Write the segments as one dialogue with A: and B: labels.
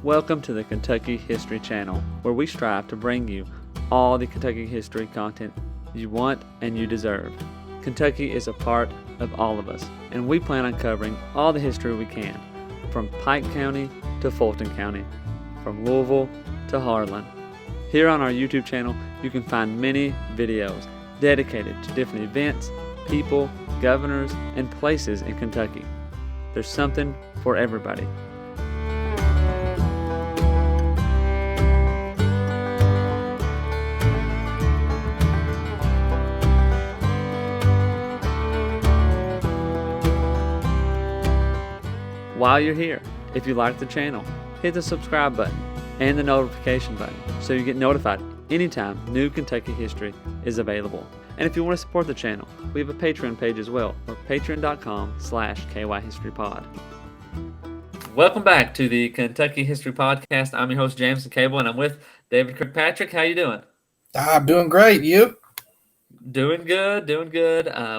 A: Welcome to the Kentucky History Channel, where we strive to bring you all the Kentucky history content you want and you deserve. Kentucky is a part of all of us, and we plan on covering all the history we can, from Pike County to Fulton County, from Louisville to Harlan. Here on our YouTube channel, you can find many videos dedicated to different events, people, governors, and places in Kentucky. There's something for everybody. While you're here, if you like the channel, hit the subscribe button and the notification button so you get notified anytime new Kentucky history is available. And if you want to support the channel, we have a Patreon page as well, or patreon.com/KYHistoryPod. Welcome back to the Kentucky History Podcast. I'm your host, James Cable, and I'm with David Kirkpatrick. How you doing?
B: I'm doing great. You?
A: Doing good.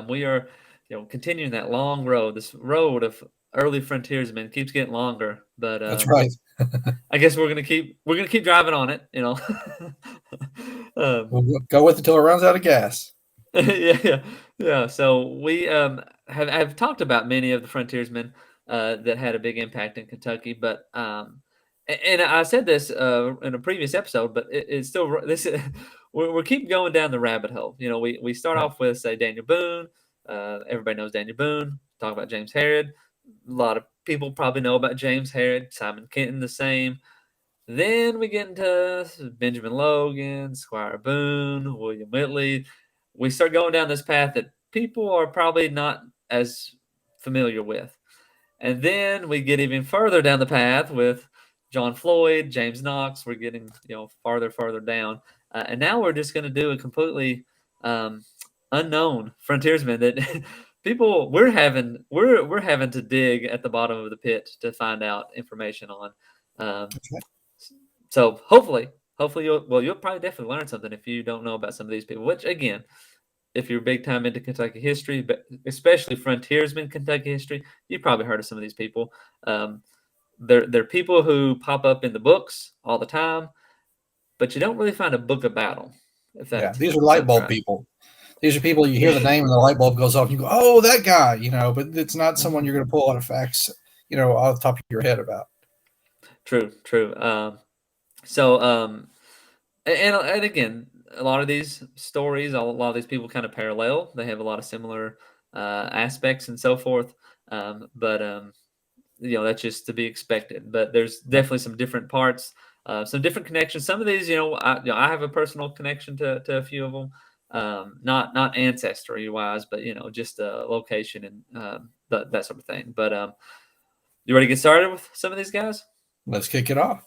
A: We are, continuing that long road. This road of early frontiersmen keeps getting longer, but
B: That's right.
A: I guess we're gonna keep driving on it.
B: We'll go with it till it runs out of gas.
A: Yeah. So we have talked about many of the frontiersmen that had a big impact in Kentucky, but and I said this in a previous episode, but it's still this. We're keep going down the rabbit hole. We start off with, say, Daniel Boone. Everybody knows Daniel Boone. Talk about James Harrod. A lot of people probably know about James Harrod. Simon Kenton, the same. Then we get into Benjamin Logan, Squire Boone, William Whitley. We start going down this path that people are probably not as familiar with. And then we get even further down the path with John Floyd, James Knox. We're getting farther down, and now we're just going to do a completely unknown frontiersman that people we're having to dig at the bottom of the pit to find out information on. So hopefully you'll probably definitely learn something if you don't know about some of these people. Which, again, if you're big time into Kentucky history, but especially frontiersman Kentucky history, you've probably heard of some of these people. They're people who pop up in the books all the time, but you don't really find a book about them.
B: These are light bulb people. These are people you hear the name and the light bulb goes off, and you go, "Oh, that guy," But it's not someone you're going to pull out of facts, off the top of your head about.
A: True. And again, a lot of these stories, a lot of these people kind of parallel. They have a lot of similar aspects and so forth. But that's just to be expected. But there's definitely some different parts, some different connections. Some of these, I have a personal connection to a few of them. Not ancestry wise, but just location and that sort of thing. But you ready to get started with some of these guys?
B: Let's kick it off.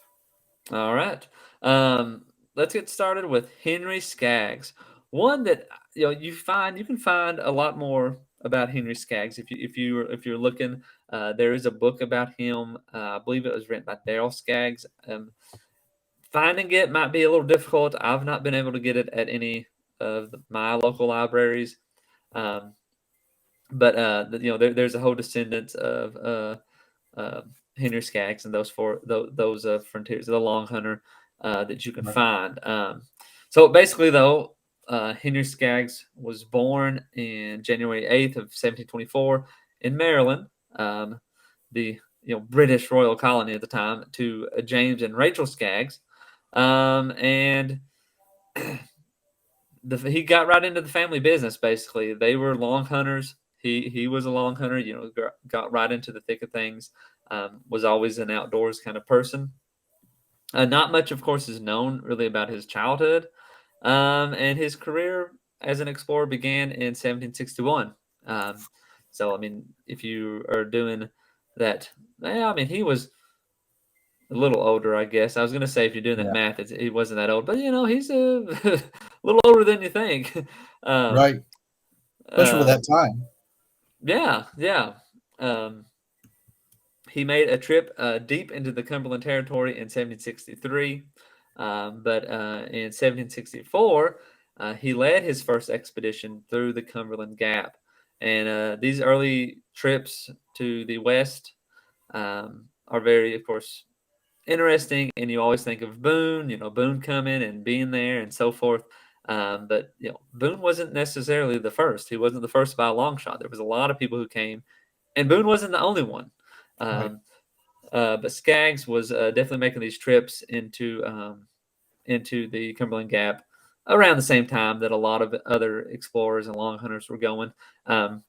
A: All right. Let's get started with Henry Skaggs. One that you can find a lot more about Henry Skaggs if you're looking. There is a book about him. I believe it was written by Darrell Skaggs. Finding it might be a little difficult. I've not been able to get it at any of my local libraries. But there's a whole descendants of Henry Skaggs and those frontiers, the Long Hunter, that you can find. So basically, though, Henry Skaggs was born in January 8th of 1724 in Maryland, the British royal colony at the time, to James and Rachel Skaggs, and he got right into the family business. Basically, they were long hunters. He was a long hunter. Got right into the thick of things. Was always an outdoors kind of person. Not much, of course, is known really about his childhood, and his career as an explorer began in 1761. So, I mean, if you are doing that, he was a little older, I guess. I was going to say, if you're doing that math, he wasn't that old, but he's a little older than you think.
B: Right, especially for that time.
A: Yeah. He made a trip deep into the Cumberland Territory in 1763, but in 1764, he led his first expedition through the Cumberland Gap. And these early trips to the west are very, of course, interesting, and you always think of Boone, Boone coming and being there and so forth. But Boone wasn't necessarily the first. He wasn't the first by a long shot. There was a lot of people who came, and Boone wasn't the only one.
B: Right.
A: Um, but Skaggs was definitely making these trips into the Cumberland Gap around the same time that a lot of other explorers and long hunters were going. Um,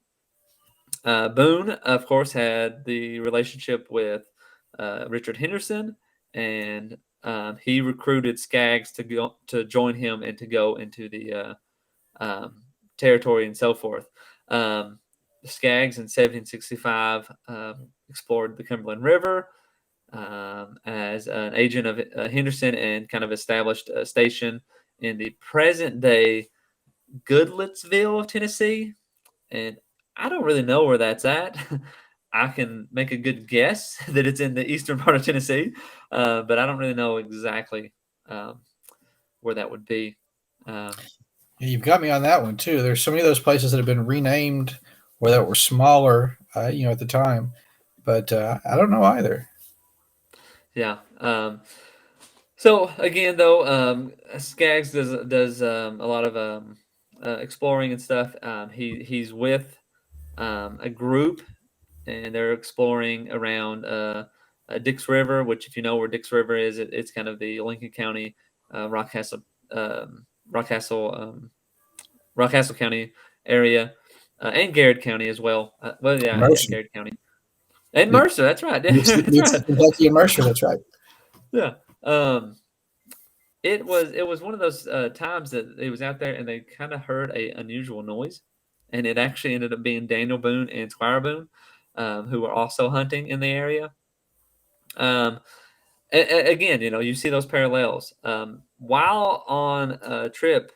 A: Boone, of course, had the relationship with Richard Henderson, and he recruited Skaggs to join him and to go into the territory and so forth. Um, Skaggs in 1765 explored the Cumberland River as an agent of Henderson and kind of established a station in the present day Goodlettsville, Tennessee. And I don't really know where that's at. I can make a good guess that it's in the eastern part of Tennessee, but I don't really know exactly um, where that would be. Um,
B: Yeah, you've got me on that one too. There's so many of those places that have been renamed or that were smaller, at the time, but I don't know either.
A: yeah. So again, though, Skaggs does a lot of exploring and stuff. He's with a group, and they're exploring around Dix River, which, if you know where Dix River is, it's kind of the Lincoln County, Rockcastle, Rockcastle, Rockcastle County area, and Garrett County as well. Well, yeah,
B: Mercer.
A: Garrett County and
B: It
A: Mercer. That's right. That's
B: meets
A: right.
B: Kentucky and Mercer. That's right.
A: Yeah. Um, it was one of those times that it was out there and they kind of heard a unusual noise, and it actually ended up being Daniel Boone and Squire Boone, who were also hunting in the area. Um, Again, you see those parallels. While on a trip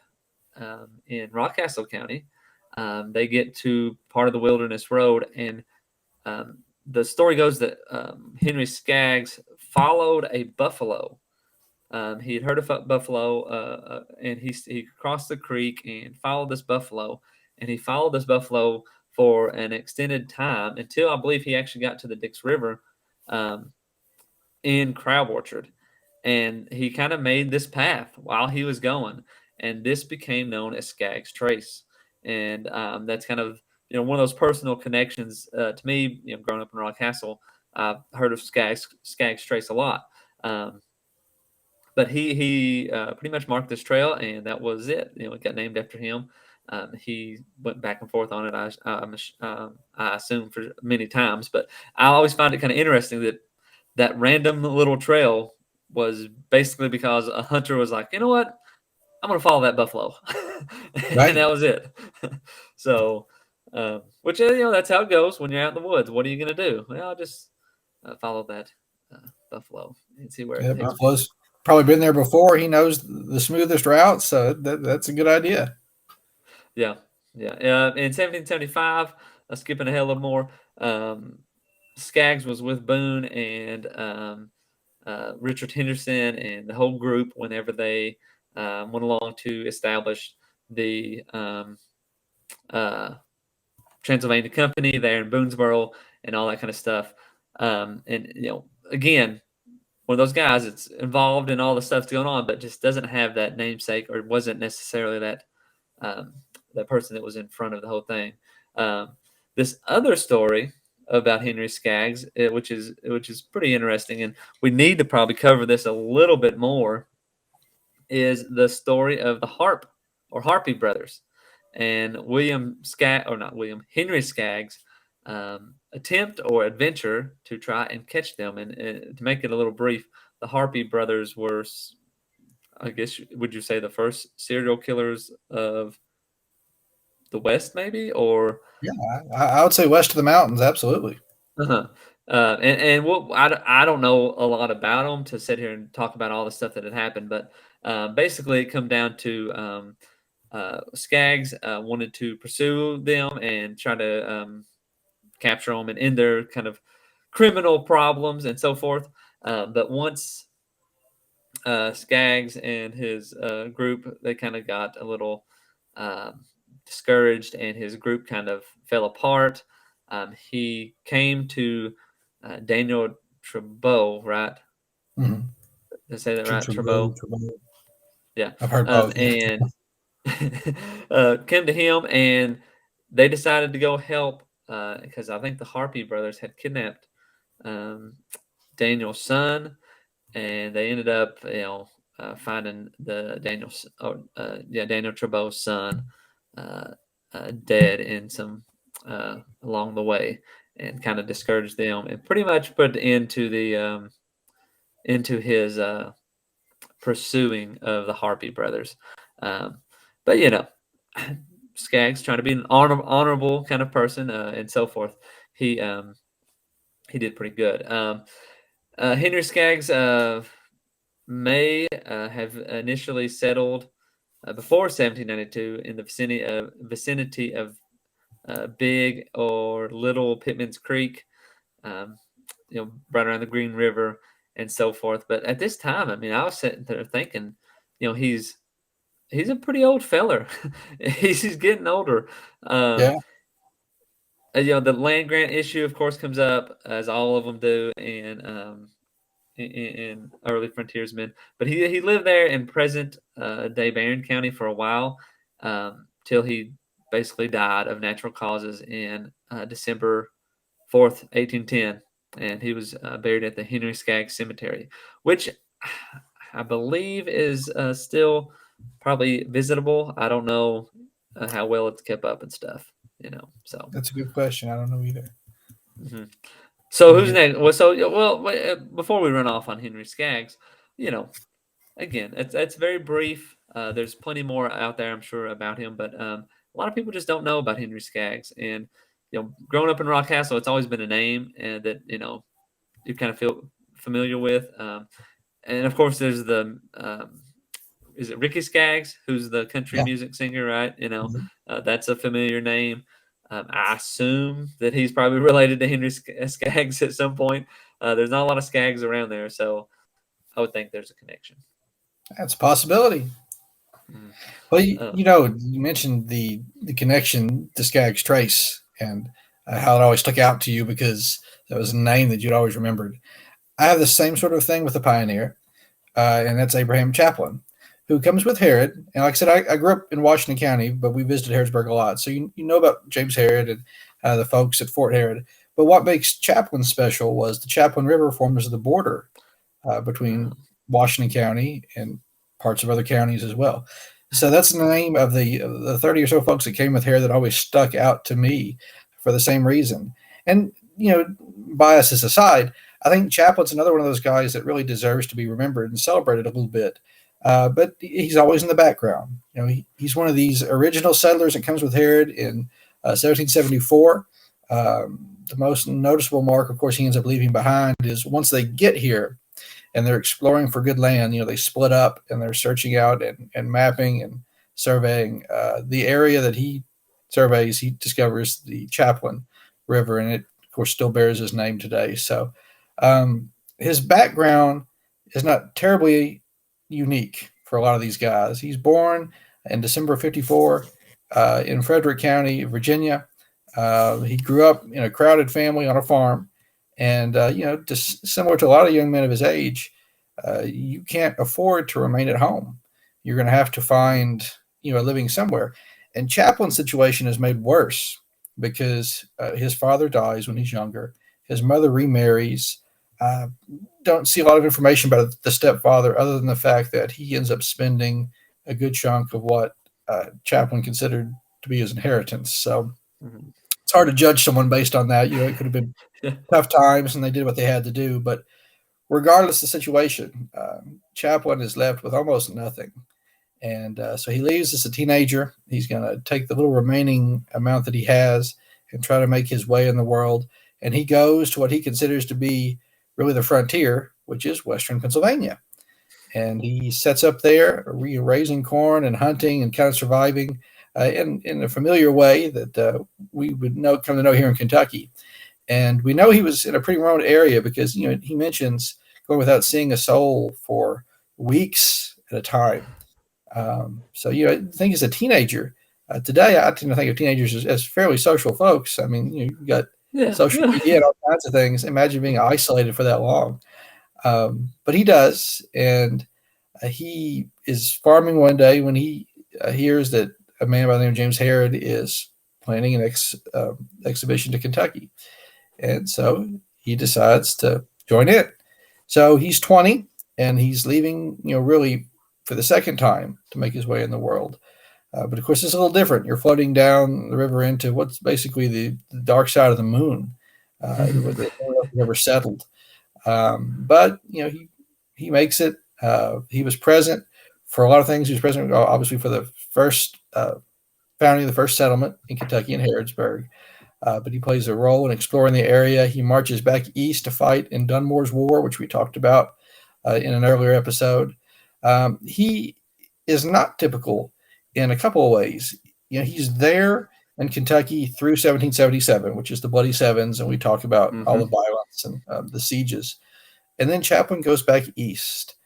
A: in Rockcastle County, they get to part of the Wilderness Road, and um, the story goes that Henry Skaggs followed a buffalo. He had heard of buffalo, and he crossed the creek and followed this buffalo, and he followed this buffalo for an extended time until I believe he actually got to the Dix River um, in Crab Orchard, and he kind of made this path while he was going, and this became known as Skaggs Trace, and that's kind of one of those personal connections to me. Growing up in Rockcastle, I've heard of Skaggs Trace a lot. Um, but he pretty much marked this trail, and that was it. It got named after him. He went back and forth on it. I assume for many times, but I always find it kind of interesting that that random little trail was basically because a hunter was like, you know what, I'm going to follow that buffalo, and
B: Right.
A: that was it. So, which that's how it goes when you're out in the woods. What are you going to do? Well, I'll just follow that buffalo and see where it
B: Yeah,
A: takes me.
B: Buffalo's probably been there before. He knows the smoothest route, so that's a good idea.
A: Yeah, yeah. In 1775, skipping ahead a little more, um, Skaggs was with Boone and Richard Henderson and the whole group whenever they went along to establish the uh, Transylvania Company there in Boonesboro and all that kind of stuff. And again, one of those guys that's involved in all the stuff that's going on, but just doesn't have that namesake or wasn't necessarily um, that person that was in front of the whole thing. Um, this other story about Henry Skaggs, which is pretty interesting, and we need to probably cover this a little bit more, is the story of the Harp or Harpy brothers and William Skaggs, or not William, Henry Skaggs. Attempt or adventure to try and catch them. And to make it a little brief, the Harpy brothers were, I guess, would you say, the first serial killers of the West, maybe, or
B: Yeah, I would say west of the mountains, absolutely.
A: uh-huh. And what I don't know a lot about them to sit here and talk about all the stuff that had happened, but basically it come down to Skaggs wanted to pursue them and try to capture them and end their kind of criminal problems and so forth. But once Skaggs and his group, they kind of got a little um, discouraged, and his group kind of fell apart. He came to Daniel Trebeau, right?
B: Mhm.
A: Did I say that right?
B: Trabo,
A: Trabo.
B: Trabo.
A: Yeah.
B: I've heard both, yeah.
A: And came to him, and they decided to go help because I think the Harpy brothers had kidnapped um, Daniel's son, and they ended up, finding Daniel Trebo's son, uh, dead in some along the way, and kind of discouraged them, and pretty much put into the into his pursuing of the Harpy brothers. Um, but Skaggs trying to be an honorable kind of person and so forth. He um, he did pretty good. Henry Skaggs may have initially settled before 1792 in the vicinity of Big or Little Pittman's Creek, um, right around the Green River and so forth. But at this time, I mean, I was sitting there thinking, he's a pretty old feller. He's getting older. Um,
B: Yeah,
A: the land grant issue, of course, comes up as all of them do, and in early frontiersmen. But he lived there in present day Barron County for a while, till he basically died of natural causes in December 4th, 1810, and he was buried at the Henry Skaggs Cemetery, which I believe is still probably visitable. I don't know how well it's kept up and stuff. So.
B: that's a good question. I don't know either.
A: Mhm. So
B: Let me
A: who's
B: get
A: next? Well, so yeah, well, before we run off on Henry Skaggs, you know, again, it's very brief. There's plenty more out there, I'm sure, about him, but a lot of people just don't know about Henry Skaggs. And growing up in Rockcastle, it's always been a name that you kind of feel familiar with. And of course, there's the is it Ricky Skaggs, who's the country
B: yeah.
A: music singer, right?
B: Mhm.
A: That's a familiar name. I assume that he's probably related to Henry Skaggs at some point. There's not a lot of Skaggs around there, so I would think there's a connection.
B: That's a possibility.
A: Mm.
B: Well,
A: Uh,
B: you mentioned the connection to Skaggs Trace and how it always stuck out to you because that was a name that you'd always remembered. I have the same sort of thing with the pioneer, and that's Abraham Chaplin, who comes with Herod. And like I said, I grew up in Washington County, but we visited Harrodsburg a lot. So you know about James Herod and the folks at Fort Herod. But what makes Chaplin special was the Chaplin River forms the border
A: uh,
B: between Washington County and parts of other counties as well. So that's the name of the 30 or so folks that came with Herod that always stuck out to me for the same reason. And, biases aside, I think Chaplin's another one of those guys that really deserves to be remembered and celebrated a little bit. But he's always in the background. He's one of these original settlers that comes with Herod in 1774. The most noticeable mark, of course, he ends up leaving behind is once they get here and they're exploring for good land, they split up and they're searching out and mapping and surveying the area that he surveys. He discovers the Chaplin River, and it, of course, still bears his name today. So his background is not terribly unique for a lot of these guys. He's born in December of 54 in Frederick County, Virginia. He grew up in a crowded family on a farm. And, just similar to a lot of young men of his age, you can't afford to remain at home. You're going to have to find, a living somewhere. And Chaplin's situation is made worse because his father dies when he's younger. His mother remarries. Uh, don't see a lot of information about the stepfather other than the fact that he ends up spending a good chunk of what Chaplin considered to be his inheritance. So
A: mhm.
B: it's hard to judge someone based on that. It could have been
A: Yeah.
B: tough times and they did what they had to do. But regardless of the situation, Chaplin is left with almost nothing. And so he leaves as a teenager. He's going to take the little remaining amount that he has and try to make his way in the world. And he goes to what he considers to be really the frontier, which is Western Pennsylvania. And he sets up there, raising corn and hunting and kind of surviving in a familiar way that we would come to know here in Kentucky. And we know he was in a pretty remote area because he mentions going without seeing a soul for weeks at a time. So I think as a teenager today, I tend to think of teenagers as fairly social folks. I mean, you've got
A: Yeah.
B: social media and all kinds of things. Imagine being isolated for that long. But he does, and he is farming one day when he hears that a man by the name of James Harrod is planning an exhibition to Kentucky, and so he decides to join in. So he's 20, and he's leaving, really for the second time to make his way in the world. But of course, it's a little different. You're floating down the river into what's basically the dark side of the moon, where the never settled. But he makes it. He was present for a lot of things. He was present, obviously, for the first founding of the first settlement in Kentucky in Harrodsburg. But he plays a role in exploring the area. He marches back east to fight in Dunmore's War, which we talked about in an earlier episode. He is not typical in a couple of ways. He's there in Kentucky through 1777, which is the Bloody Sevens, and we talk about all the
A: Hmm.
B: violence and the sieges. And then Chaplin goes back east,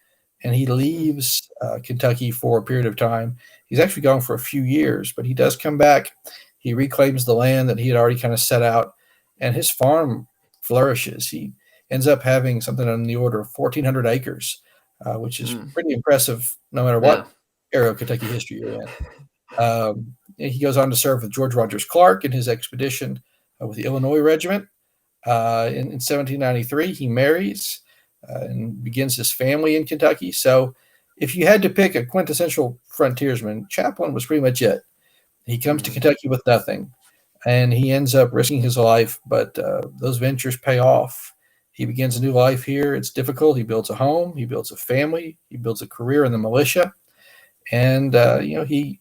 B: and he leaves Kentucky for a period of time. He's actually gone for a few years, but he does come back. He reclaims the land that he had already kind of set out, and his farm flourishes. He ends up having something on the order of 1,400 acres, which is
A: Mm.
B: pretty impressive no matter
A: Yeah.
B: what era of Kentucky history you're in. He goes on to serve with George Rogers Clark in his expedition with the Illinois Regiment. In 1793, he marries and begins his family in Kentucky. So, if you had to pick a quintessential frontiersman, Chaplin was pretty much it. He comes to
A: Mm.
B: Kentucky with nothing, and he ends up risking his life, but those ventures pay off. He begins a new life here. It's difficult. He builds a home, he builds a family, he builds a career in the militia, and he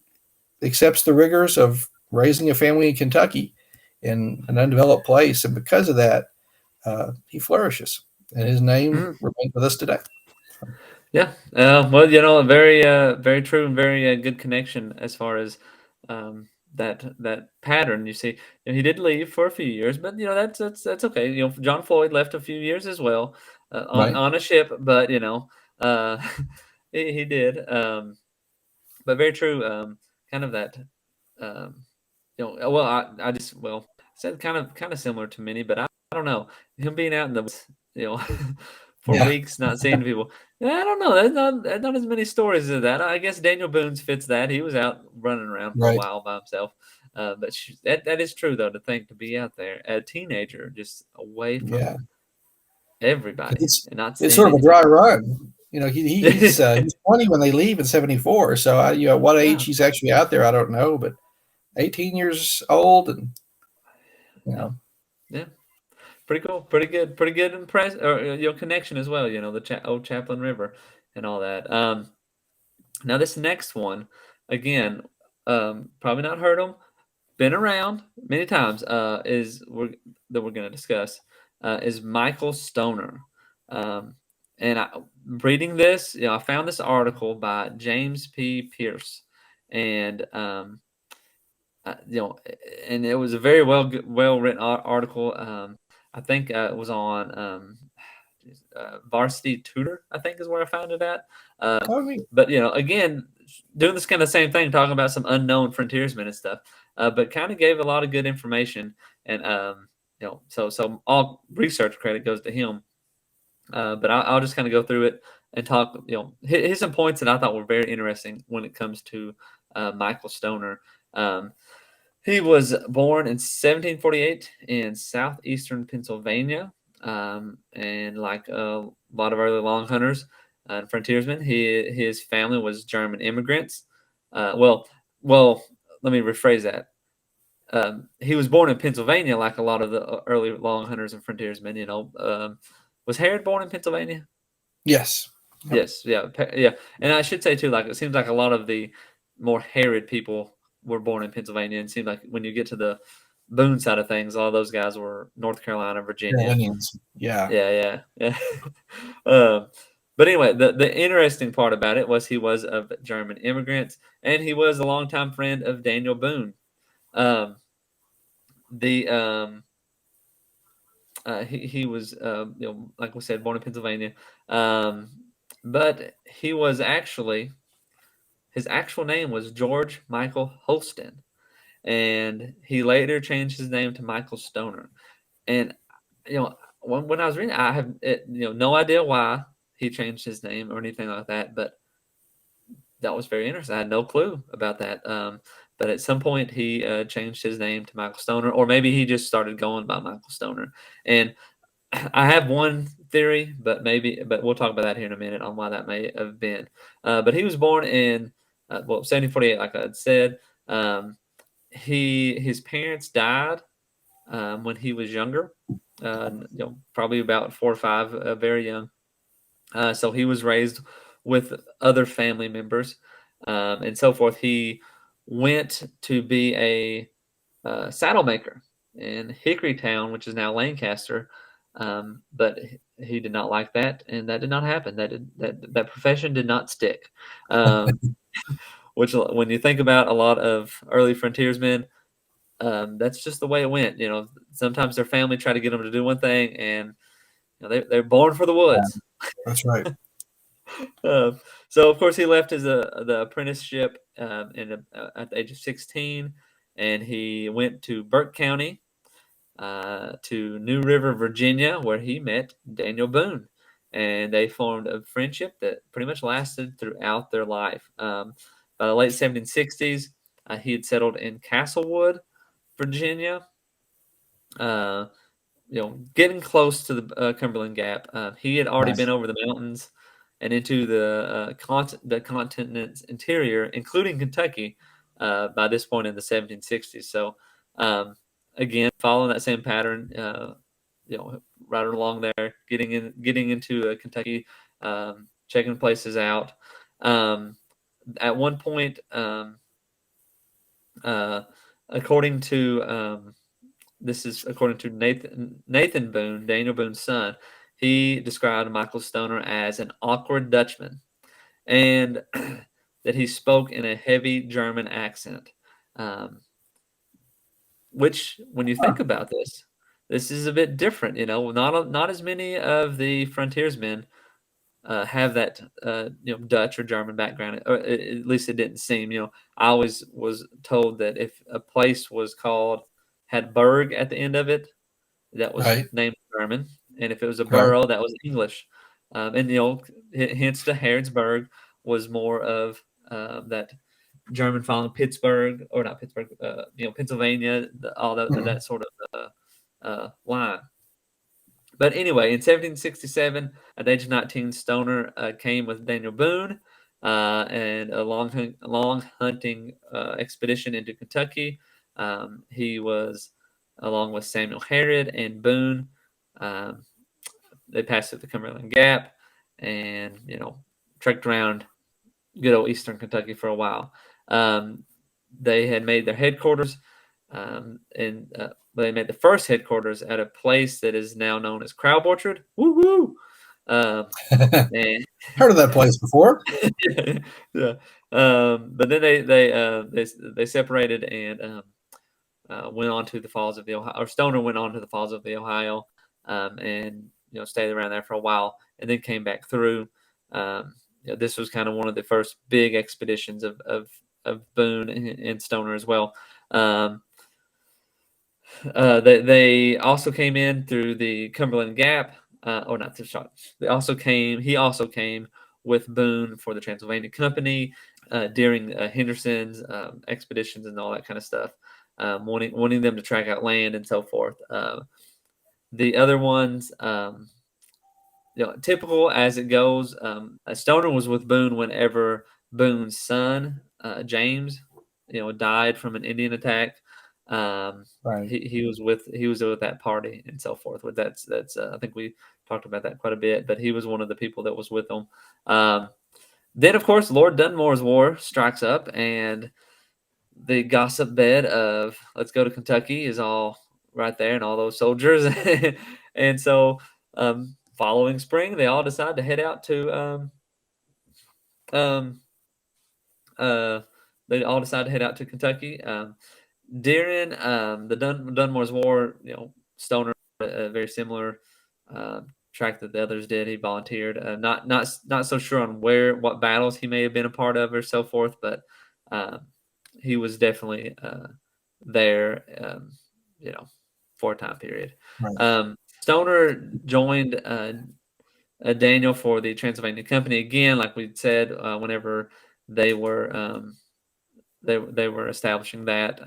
B: accepts the rigors of raising a family in Kentucky in an undeveloped place, and because of that, he flourishes, and his name
A: Mm.
B: remains with us today.
A: Yeah. Well, very true and very good connection as far as that pattern. You see, he did leave for a few years, but that's okay. John Floyd left a few years as well
B: Right?
A: on a ship, but uh, he did. But very true. Kind of that. Um, well, I just said kind of similar to many, but I don't know him being out in the woods, you know, for
B: Yeah.
A: weeks not seeing people. Yeah, I don't know. There's not as many stories as that. I guess Daniel Boone's fits that. He was out running around for a
B: Right.
A: while by himself. But that is true though. To think to be out there, a teenager, just away
B: Yeah.
A: from
B: 'Cause
A: everybody and not
B: it's
A: seeing
B: sort of a dry
A: anybody.
B: run. He's 20 when they leave in 74. So what age
A: Yeah,
B: he's actually out there, I don't know, but 18 years old, and you
A: yeah,
B: know,
A: yeah. Pretty cool. Pretty good impress or your connection as well. The old Chaplin River and all that. Now this next one, again, probably not heard them. Been around many times. We're going to discuss is Michael Stoner. Um, and reading this, I found this article by James P. Pierce, and and it was a very well written article. I think it was on Varsity Tutor. I think is where I found it at.
B: I mean,
A: But again, doing this kind of same thing, talking about some unknown frontiersmen and stuff. But kind of gave a lot of good information, and so all research credit goes to him. But I'll just kind of go through it and talk. Hit some points that I thought were very interesting when it comes to Michael Stoner. Um, he was born in 1748 in southeastern Pennsylvania, and like a lot of early long hunters and frontiersmen, his family was German immigrants. Well, let me rephrase that. He was born in Pennsylvania, like a lot of the early long hunters and frontiersmen. Was Harrod born in Pennsylvania?
B: yes. Yep.
A: Yes, yeah, yeah. And I should say too, like it seems like a lot of the more Harrod people were born in Pennsylvania, and it seemed like when you get to the Boone side of things, all those guys were North Carolina, Virginia.
B: Carolinians. Yeah.
A: Yeah, yeah, yeah. But anyway, the interesting part about it was he was of German immigrants, and he was a longtime friend of Daniel Boone. Um, the he was like we said, born in Pennsylvania, um, but he was actually his actual name was George Michael Holston, and he later changed his name to Michael Stoner. And you know, when I was reading, I have no idea why he changed his name or anything like that, but that was very interesting. I had no clue about that. But at some point, he changed his name to Michael Stoner, or maybe he just started going by Michael Stoner. And I have one theory, but we'll talk about that here in a minute on why that may have been. But he was born in 1748, like I had said. Um, his parents died when he was younger, probably about 4 or 5, very young. So he was raised with other family members and so forth. He went to be a saddle maker in Hickorytown, which is now Lancaster. But he did not like that, and that did not happen. That profession did not stick. Um, which, when you think about a lot of early frontiersmen, that's just the way it went. Sometimes their family tried to get them to do one thing, and they're born for the
B: Yeah,
A: woods.
B: that's right.
A: Uh, so of course he left the apprenticeship at the age of 16, and he went to Burke County to New River, Virginia, where he met Daniel Boone, and they formed a friendship that pretty much lasted throughout their life. By the late 1760s, he had settled in Castlewood, Virginia. Uh, getting close to the Cumberland Gap. He had already been
B: Nice.
A: over the mountains and into the continent's interior, including Kentucky, by this point in the 1760s. So, um, again, following that same pattern, right along there, getting into Kentucky, checking places out. At one point, uh, according to this is according to Nathan Boone, Daniel Boone's son. He described Michael Stoner as an awkward Dutchman, and that he spoke in a heavy German accent. Um, which, when you think
B: Huh.
A: about this is a bit different. Not as many of the frontiersmen have that Dutch or German background, or at least it didn't seem. I always was told that if a place was called had Berg at the end of it, that was
B: Right.
A: named German, and if it was a
B: Right.
A: borough, that was English. And hence the Harrodsburg was more of that German following Pittsburgh, or not Pittsburgh, Pennsylvania, all that
B: Mm.
A: sort of line. But anyway, in 1767, at the age of 19, Stoner came with Daniel Boone and a long hunting expedition into Kentucky. He was along with Samuel Harrod and Boone. Um, they passed through the Cumberland Gap and, trekked around good old Eastern Kentucky for a while. Um, they had made their headquarters, and they made the first headquarters at a place that is now known as Crowb Orchard. Woo woo! Um, and
B: Heard of that place before?
A: yeah, but then they separated and went on to the Falls of the Ohio. Or Stoner went on to the Falls of the Ohio, and stayed around there for a while, and then came back through. This was kind of one of the first big expeditions of Boone and Stoner as well. Um, they also came in through the Cumberland Gap, or not through shot. They also came. He also came with Boone for the Transylvania Company during Henderson's expeditions and all that kind of stuff, wanting them to track out land and so forth. The other ones, typical as it goes. Stoner was with Boone whenever Boone's son James, died from an Indian attack. Um,
B: Right.
A: he was with that party and so forth. With that's I think we talked about that quite a bit. But he was one of the people that was with them. Um, then of course Lord Dunmore's War strikes up, and the gossip bed of let's go to Kentucky is all right there, and all those soldiers, and so following spring, they all decide to head out to um, uh, they all decide to head out to Kentucky. During the Dunmore's War, Stoner a very similar uh, track that the others did. He volunteered. Not so sure on what battles he may have been a part of or so forth, but um, he was definitely there. For a time period.
B: Right.
A: Um, Stoner joined Daniel for the Transylvania Company again, like we said, whenever they were they were establishing that.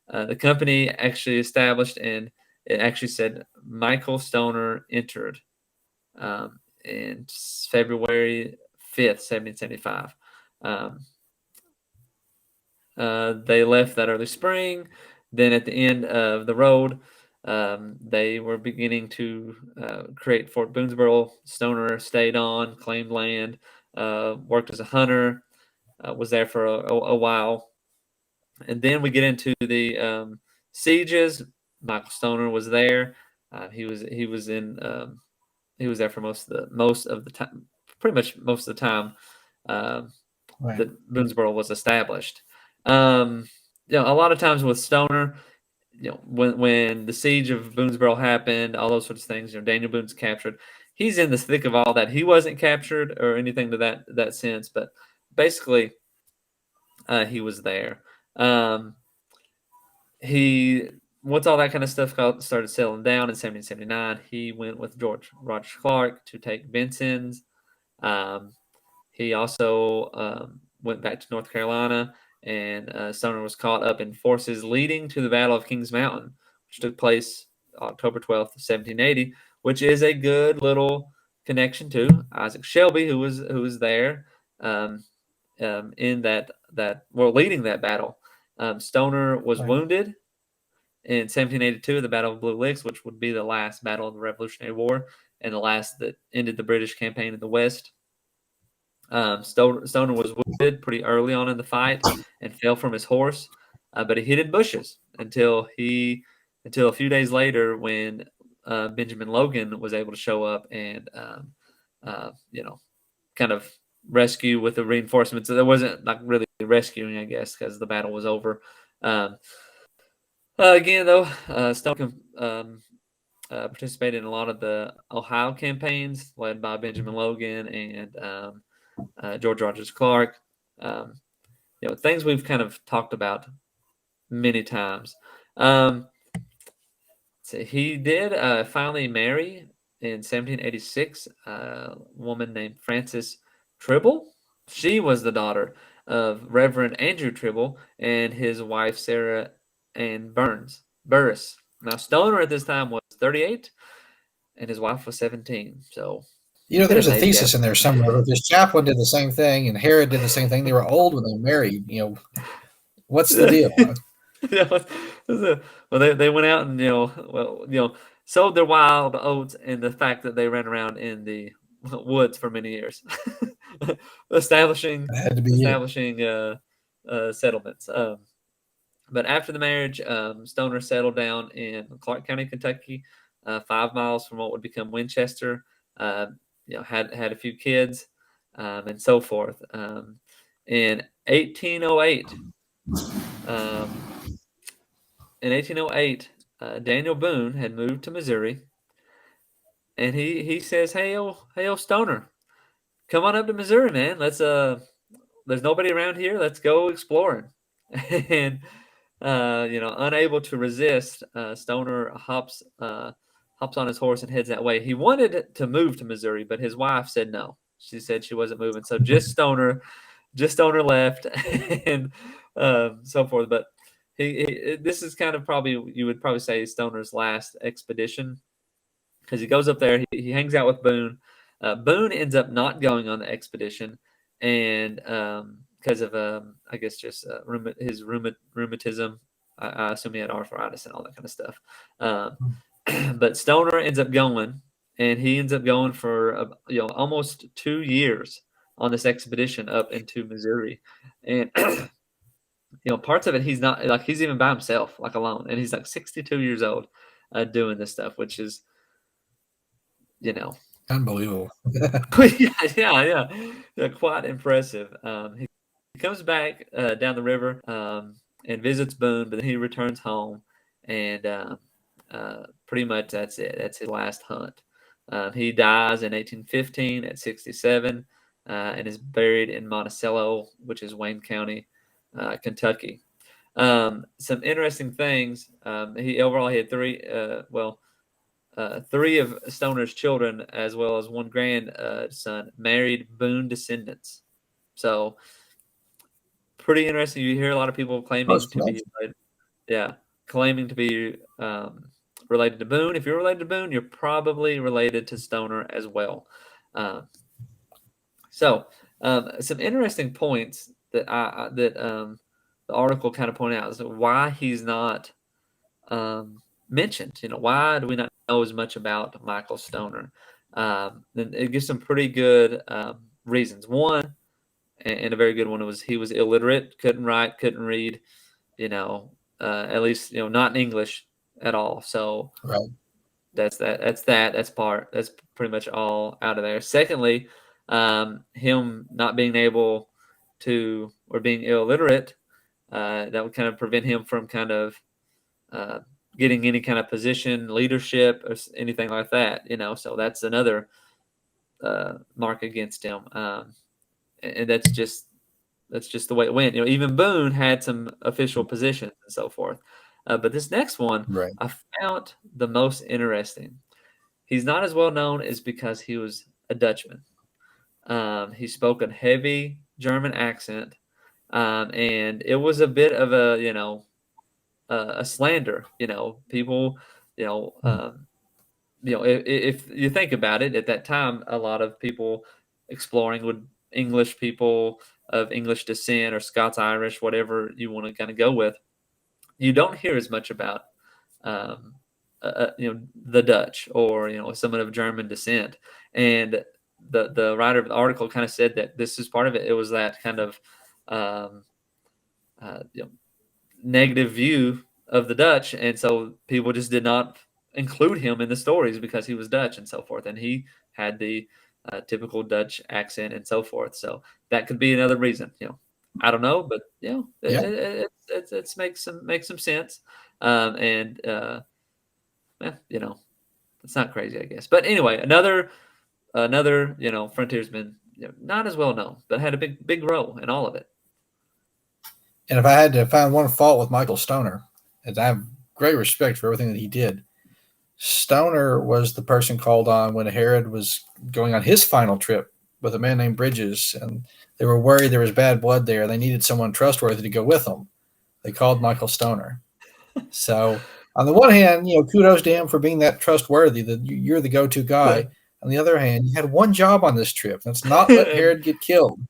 A: The company actually established, and it actually said Michael Stoner entered in February 5th, 1775. Um, they left that early spring. Then at the end of the road, they were beginning to create Fort Boonesborough. Stoner stayed on, claimed land, worked as a hunter, was there for a while. And then we get into the sieges. Michael Stoner was there. He was there for most of the time, pretty much most of the time um,
B: Right.
A: that Boonesboro was established. Um, a lot of times with Stoner, when the siege of Boonesboro happened, all those sorts of things, Daniel Boone's captured. He's in the thick of all that. He wasn't captured or anything to that sense, but basically, he was there. Um, he Once all that kind of stuff started settling down in 1779, he went with George Rogers Clark to take Benson's. Um, he also went back to North Carolina, and Stoner was caught up in forces leading to the Battle of Kings Mountain, which took place October 12th, 1780, which is a good little connection to Isaac Shelby, who was there um, in leading that battle. Stoner was
B: Right.
A: wounded in 1782, the Battle of Blue Licks, which would be the last battle of the Revolutionary War and the last that ended the British campaign in the West. Stoner was wounded pretty early on in the fight and fell from his horse, but he hid in bushes until a few days later when Benjamin Logan was able to show up and kind of rescue with the reinforcements. So there wasn't like really rescuing, I guess, because the battle was over. Um, Again, though, Stoner participated in a lot of the Ohio campaigns led by Benjamin Logan and George Rogers Clark. Um, things we've kind of talked about many times. So he did finally marry in 1786 a woman named Frances Tribble. She was the daughter of Reverend Andrew Tribble and his wife Sarah Ann Burris. Now Stoner at this time was 38 and his wife was 17. So bit
B: There's
A: of an
B: a
A: age gap.
B: thesis in there somewhere because Chaplin did the same thing and Herod did the same thing. They were old when they married. What's the deal?
A: Yeah, well, they went out and sowed their wild oats in the fact that they ran around in the woods for many years, establishing
B: That had to be it.
A: establishing settlements. But after the marriage, Stoner settled down in Clark County, Kentucky, 5 miles from what would become Winchester. Uh, had a few kids, and so forth. In 1808, um, in 1808, Daniel Boone had moved to Missouri, and he says, "Hey, Stoner, come on up to Missouri, man. There's nobody around here. Let's go exploring." And unable to resist, Stoner hops on his horse and heads that way. He wanted to move to Missouri, but his wife said no. She said she wasn't moving, so just Stoner left, and so forth. But this is kind of probably you would probably say Stoner's last expedition because he goes up there, he hangs out with Boone. Boone ends up not going on the expedition, and because of I guess just his rheumatism. I assume he had arthritis and all that kind of stuff. Um, but Stoner ends up going, and he ends up going for almost 2 years on this expedition up into Missouri, and parts of it he's not like he's even by himself, like alone, and he's like 62 years old, doing this stuff, which is you know
B: Unbelievable.
A: yeah, yeah, quite impressive. He comes back down the river and visits Boone, but then he returns home, and pretty much that's it. That's his last hunt. He dies in 1815 at 67 and is buried in Monticello, which is Wayne County, Kentucky. Some interesting things. He had three. three of Stoner's children, as well as one grandson, married Boone descendants. So pretty interesting. You hear a lot of people claiming
B: Close
A: to be,
B: connection.
A: yeah, claiming to be related to Boone. If you're related to Boone, you're probably related to Stoner as well. Uh, so some interesting points that the article kind of pointed out is why he's not mentioned. Why do we not know as much about Michael Stoner? And it gives some pretty good reasons. One, and a very good one, was he was illiterate, couldn't write, couldn't read. At least not in English at all. So
B: Right.
A: that's that. That's pretty much all out of there. Secondly, him not being able to, or being illiterate, that would kind of prevent him from kind of uh, getting any kind of position, leadership, or anything like that. So that's another mark against him. And that's just the way it went. Even Boone had some official positions and so forth. But this next one
B: Right.
A: I found the most interesting. He's not as well known is because he was a Dutchman. He spoke a heavy German accent, and it was a bit of a slander. People, you know,
B: Mm.
A: um, if you think about it, at that time, a lot of people exploring would English people of English descent or Scots Irish, whatever you want to kind of go with. You don't hear as much about um, the Dutch or someone of German descent. And the writer of the article kind of said that this is part of it. It was that kind of um, uh, you know, negative view of the Dutch, and so people just did not include him in the stories because he was Dutch and so forth, and he had the typical Dutch accent and so forth. So that could be another reason. I don't know, but
B: Yeah.
A: it makes some sense, and it's not crazy, I guess. But anyway, another frontiersman, not as well known, but had a big role in all of it.
B: And if I had to find one fault with Michael Stoner, and I have great respect for everything that he did, Stoner was the person called on when Herod was going on his final trip with a man named Bridges, and they were worried there was bad blood there. They needed someone trustworthy to go with them. They called Michael Stoner. So, on the one hand, kudos to him for being that trustworthy, that you're the go-to guy. On the other hand, you had one job on this trip. That's not let
A: and,
B: Herod get killed.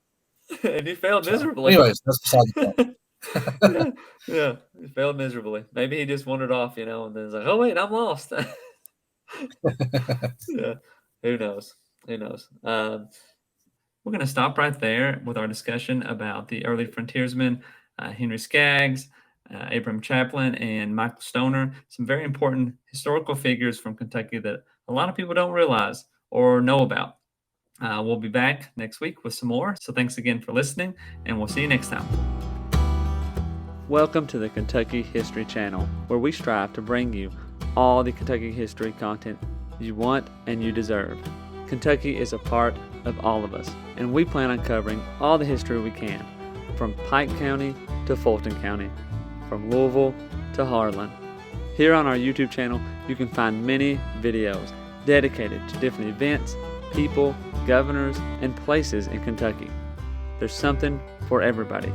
A: and he failed
B: So,
A: miserably.
B: anyways, that's beside the point.
A: yeah, yeah, he failed miserably. Maybe he just wandered off, and then it's like, oh wait, I'm lost. Yeah, who knows? Who knows? We're going to stop right there with our discussion about the early frontiersmen, Henry Skaggs, Abram Chaplin, and Michael Stoner. Some very important historical figures from Kentucky that a lot of people don't realize or know about. We'll be back next week with some more. So thanks again for listening, and we'll see you next time. Welcome to the Kentucky History Channel, where we strive to bring you all the Kentucky history content you want and you deserve. Kentucky is a part of all of us, and we plan on covering all the history we can, from Pike County to Fulton County, from Louisville to Harlan. Here on our YouTube channel, you can find many videos dedicated to different events, people, governors, and places in Kentucky. There's something for everybody.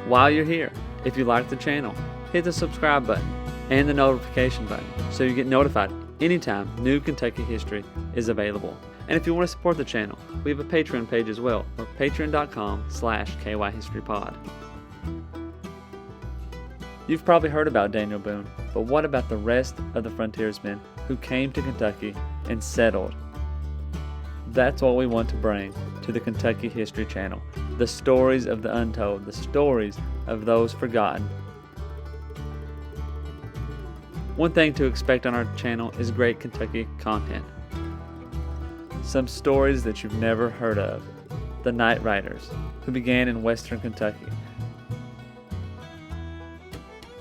A: While you're here, if you like the channel, hit the subscribe button and the notification button so you get notified anytime new Kentucky history is available. And if you want to support the channel, we have a Patreon page as well, or patreon.com/kyhistorypod. You've probably heard about Daniel Boone, but what about the rest of the frontiersmen who came to Kentucky and settled? That's what we want to bring to the Kentucky History Channel. The stories of the untold, the stories of those forgotten. One thing to expect on our channel is great Kentucky content. Some stories that you've never heard of. The Night Riders, who began in western Kentucky.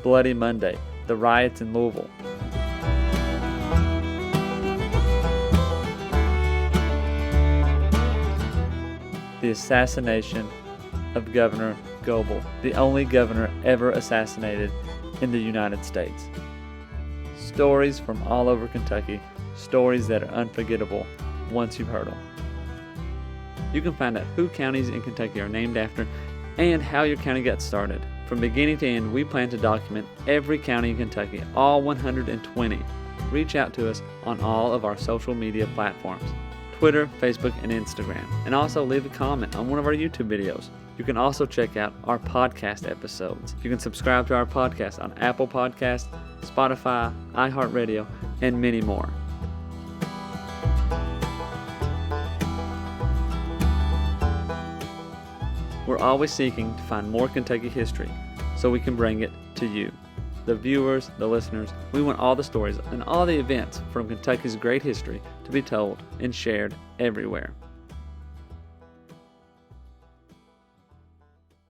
A: Bloody Monday, the riots in Louisville. the assassination of Governor Goebel, the only governor ever assassinated in the United States. Stories from all over Kentucky, stories that are unforgettable once you've heard them. You can find out who counties in Kentucky are named after and how your county got started. From beginning to end, we plan to document every county in Kentucky, all 120. Reach out to us on all of our social media platforms, Twitter, Facebook, and Instagram. And also leave a comment on one of our YouTube videos. You can also check out our podcast episodes. You can subscribe to our podcast on Apple Podcasts, Spotify, iHeartRadio, and many more. We're always seeking to find more Kentucky history so we can bring it to you, the viewers, the listeners. We want all the stories and all the events from Kentucky's great history to be told and shared everywhere.